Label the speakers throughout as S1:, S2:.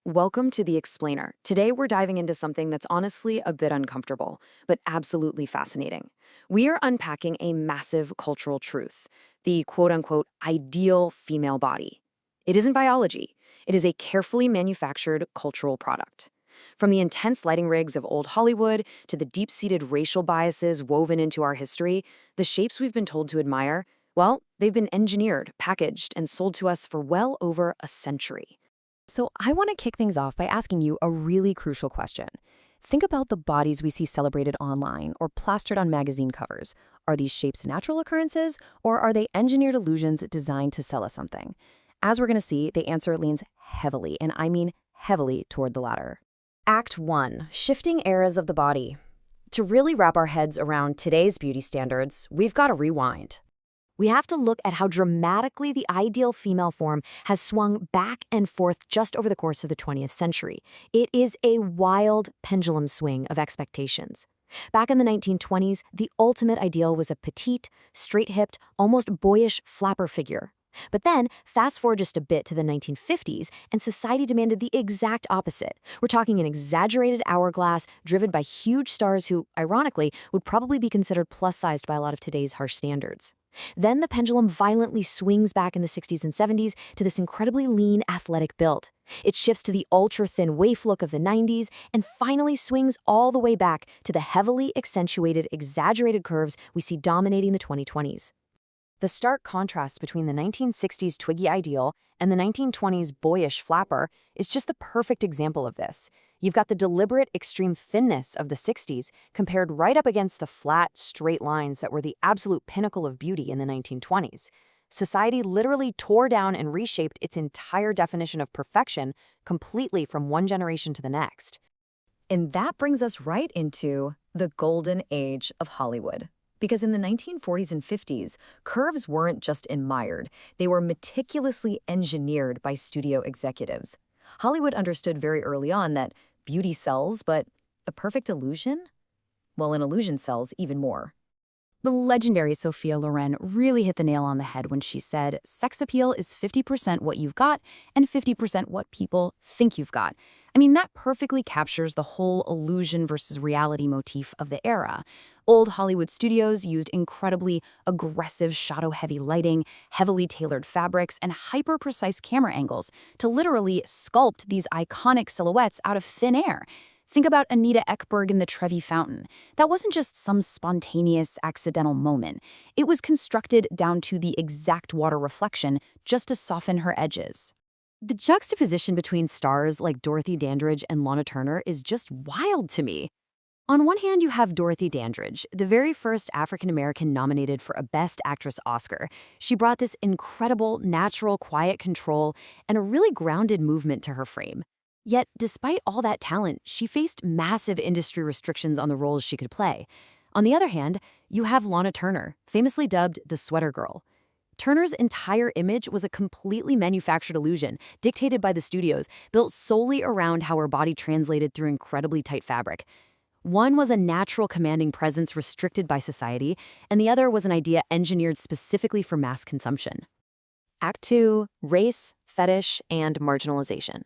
S1: Welcome to The Explainer. Today we're diving into something that's honestly a bit uncomfortable, but absolutely fascinating. We are unpacking a massive cultural truth, the quote-unquote ideal female body. It isn't biology. It is a carefully manufactured cultural product. From the intense lighting rigs of old Hollywood to the deep-seated racial biases woven into our history, the shapes we've been told to admire, well, they've been engineered, packaged, and sold to us for well over a century. So I want to kick things off by asking you a really crucial question. Think about the bodies we see celebrated online or plastered on magazine covers. Are these shapes natural occurrences, or are they engineered illusions designed to sell us something? As we're going to see, the answer leans heavily, and I mean heavily, toward the latter. Act 1. Shifting eras of the body. To really wrap our heads around today's beauty standards, we've got to rewind. We have to look at how dramatically the ideal female form has swung back and forth just over the course of the 20th century. It is a wild pendulum swing of expectations. Back in the 1920s, the ultimate ideal was a petite, straight-hipped, almost boyish flapper figure. But then, fast forward just a bit to the 1950s, and society demanded the exact opposite. We're talking an exaggerated hourglass driven by huge stars who, ironically, would probably be considered plus-sized by a lot of today's harsh standards. Then the pendulum violently swings back in the 60s and 70s to this incredibly lean, athletic build. It shifts to the ultra-thin waif look of the 90s and finally swings all the way back to the heavily accentuated, exaggerated curves we see dominating the 2020s. The stark contrast between the 1960s Twiggy ideal and the 1920s boyish flapper is just the perfect example of this. You've got the deliberate extreme thinness of the 60s compared right up against the flat, straight lines that were the absolute pinnacle of beauty in the 1920s. Society literally tore down and reshaped its entire definition of perfection completely from one generation to the next. And that brings us right into the golden age of Hollywood. Because in the 1940s and 50s, curves weren't just admired, they were meticulously engineered by studio executives. Hollywood understood very early on that beauty sells, but a perfect illusion? Well, an illusion sells even more. The legendary Sophia Loren really hit the nail on the head when she said, sex appeal is 50% what you've got and 50% what people think you've got. I mean, that perfectly captures the whole illusion versus reality motif of the era. Old Hollywood studios used incredibly aggressive, shadow-heavy lighting, heavily tailored fabrics, and hyper-precise camera angles to literally sculpt these iconic silhouettes out of thin air. Think about Anita Ekberg in the Trevi Fountain. That wasn't just some spontaneous, accidental moment. It was constructed down to the exact water reflection just to soften her edges. The juxtaposition between stars like Dorothy Dandridge and Lana Turner is just wild to me. On one hand, you have Dorothy Dandridge, the very first African-American nominated for a Best Actress Oscar. She brought this incredible, natural, quiet control and a really grounded movement to her frame. Yet, despite all that talent, she faced massive industry restrictions on the roles she could play. On the other hand, you have Lana Turner, famously dubbed the Sweater Girl. Turner's entire image was a completely manufactured illusion, dictated by the studios, built solely around how her body translated through incredibly tight fabric. One was a natural commanding presence restricted by society, and the other was an idea engineered specifically for mass consumption. Act 2. Race, fetish, and marginalization.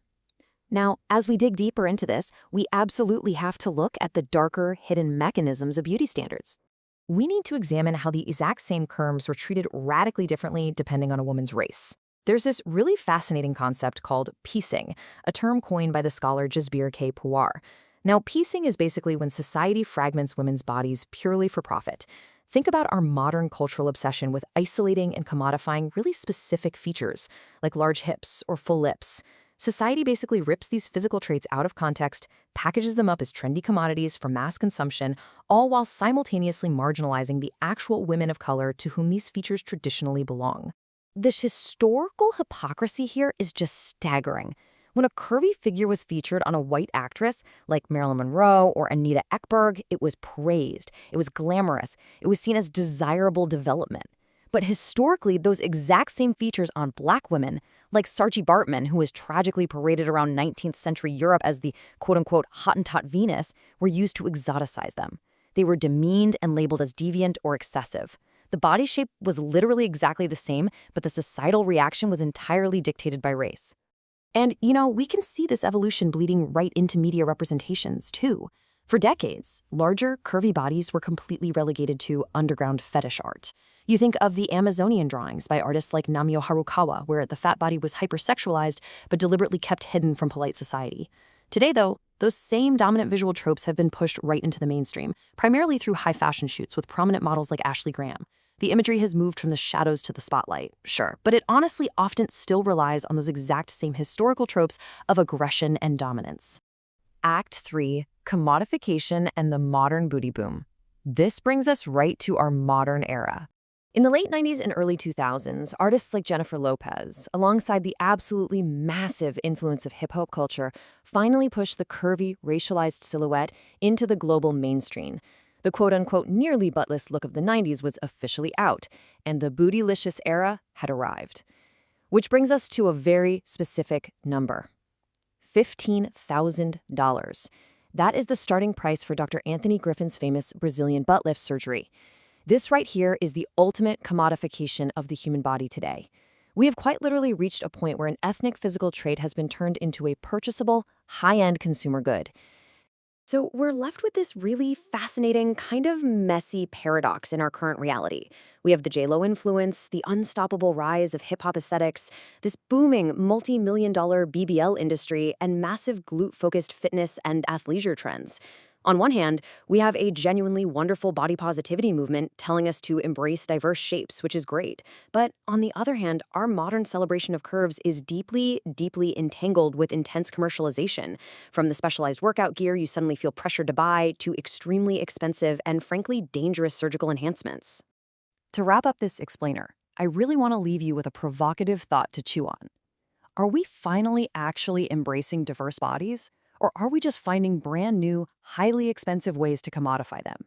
S1: Now, as we dig deeper into this, we absolutely have to look at the darker, hidden mechanisms of beauty standards. We need to examine how the exact same curves were treated radically differently depending on a woman's race. There's this really fascinating concept called piecing, a term coined by the scholar Jasbir K. Puar. Now, piecing is basically when society fragments women's bodies purely for profit. Think about our modern cultural obsession with isolating and commodifying really specific features, like large hips or full lips. Society basically rips these physical traits out of context, packages them up as trendy commodities for mass consumption, all while simultaneously marginalizing the actual women of color to whom these features traditionally belong. The historical hypocrisy here is just staggering. When a curvy figure was featured on a white actress like Marilyn Monroe or Anita Ekberg, it was praised. It was glamorous. It was seen as desirable development. But historically, those exact same features on black women, like Saartjie Baartman, who was tragically paraded around 19th century Europe as the quote-unquote Hottentot Venus, were used to exoticize them. They were demeaned and labeled as deviant or excessive. The body shape was literally exactly the same, but the societal reaction was entirely dictated by race.
S2: And, we can see this evolution bleeding right into media representations, too. For decades, larger, curvy bodies were completely relegated to underground fetish art. You think of the Amazonian drawings by artists like Namio Harukawa, where the fat body was hypersexualized but deliberately kept hidden from polite society. Today, though, those same dominant visual tropes have been pushed right into the mainstream, primarily through high fashion shoots with prominent models like Ashley Graham. The imagery has moved from the shadows to the spotlight, sure, but it honestly often still relies on those exact same historical tropes of aggression and dominance.
S1: Act 3, Commodification and the Modern Booty Boom. This brings us right to our modern era. In the late 90s and early 2000s, artists like Jennifer Lopez, alongside the absolutely massive influence of hip-hop culture, finally pushed the curvy, racialized silhouette into the global mainstream. The quote-unquote nearly buttless look of the 90s was officially out, and the bootylicious era had arrived. Which brings us to a very specific number. $15,000. That is the starting price for Dr. Anthony Griffin's famous Brazilian butt lift surgery. This right here is the ultimate commodification of the human body today. We have quite literally reached a point where an ethnic physical trait has been turned into a purchasable, high-end consumer good. So we're left with this really fascinating, kind of messy paradox in our current reality. We have the J-Lo influence, the unstoppable rise of hip-hop aesthetics, this booming multi-million-dollar BBL industry, and massive glute-focused fitness and athleisure trends. On one hand, we have a genuinely wonderful body positivity movement telling us to embrace diverse shapes, which is great. But on the other hand, our modern celebration of curves is deeply, deeply entangled with intense commercialization. From the specialized workout gear you suddenly feel pressured to buy to extremely expensive and frankly dangerous surgical enhancements.
S2: To wrap up this explainer, I really want to leave you with a provocative thought to chew on. Are we finally actually embracing diverse bodies? Or are we just finding brand new, highly expensive ways to commodify them?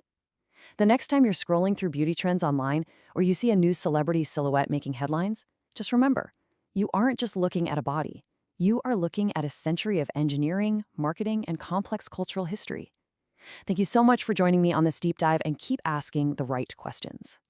S2: The next time you're scrolling through beauty trends online or you see a new celebrity silhouette making headlines, just remember, you aren't just looking at a body. You are looking at a century of engineering, marketing, and complex cultural history. Thank you so much for joining me on this deep dive, and keep asking the right questions.